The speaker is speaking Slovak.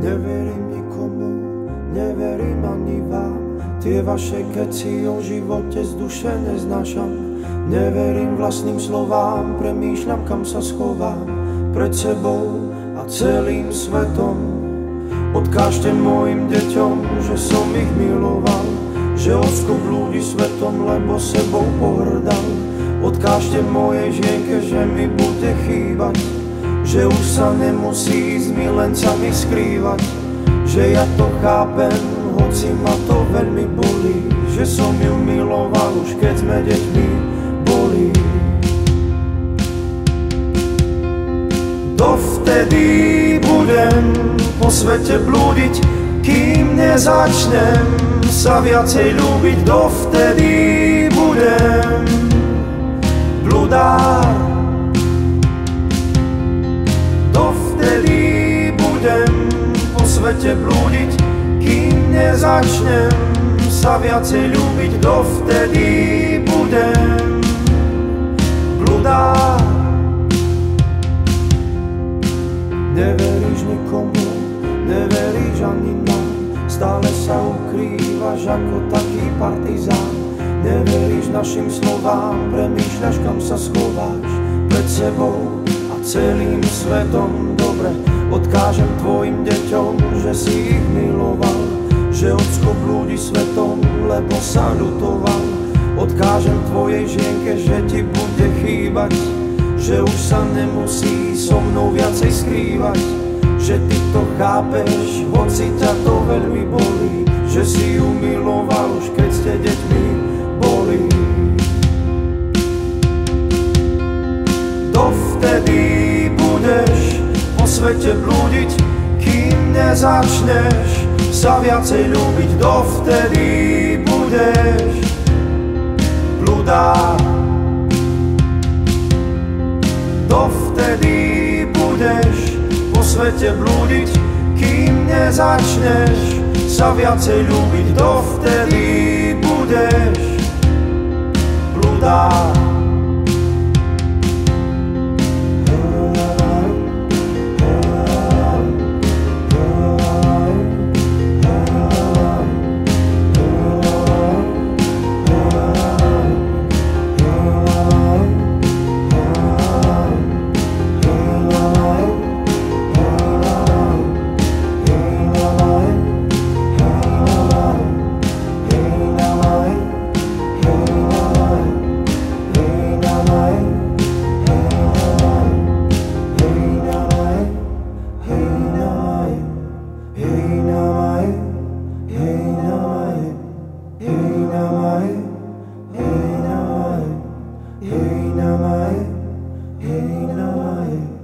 Neverím nikomu, neverím ani vám. Tie vaše keci o živote z duše neznášam. Neverím vlastným slovám, premýšľam, kam sa schovám. Pred sebou a celým svetom. Odkážte mojim deťom, že som ich miloval, že ocko blúdi svetom, lebo sebou pohrdal. Odkážte mojej žienke, že mi bude chýbať, že už sa nemusí s milencami skrývať, že ja to chápem, hoci ma to veľmi bolí, že som ju miloval už keď sme deťmi boli. Dovtedy budem po svete blúdiť, kým nezačnem sa viacej ľúbiť. Dovtedy budem bludár. Dovtedy budem po svete blúdiť, kým nezačnem sa viacej ľúbiť. Dovtedy budem bludár. Neveríš nikomu, neveríš ani nám, stále sa ukrývaš ako taký partizán. Neveríš našim slovám, premýšľaš, kam sa schováš. Pred sebou a celým svetom dobre odkážem tvojim deťom, že si ich miloval, že ocko blúdi svetom, lebo sa ľutoval. Odkážem tvojej žienke, že ti bude chýbať, že už sa nemusí so mnou viacej skrývať, že ty to chápeš, hoci ťa to veľmi bolí, že si ju miloval už keď ste deťmi boli. Dovtedy budeš po svete blúdiť, kým nezačneš sa viacej ľúbiť. Dovtedy budeš bludár. Dovtedy budeš po svete blúdiť, kým nezačneš sa viacej ľúbiť. Dovtedy budeš bludár. Hey, now,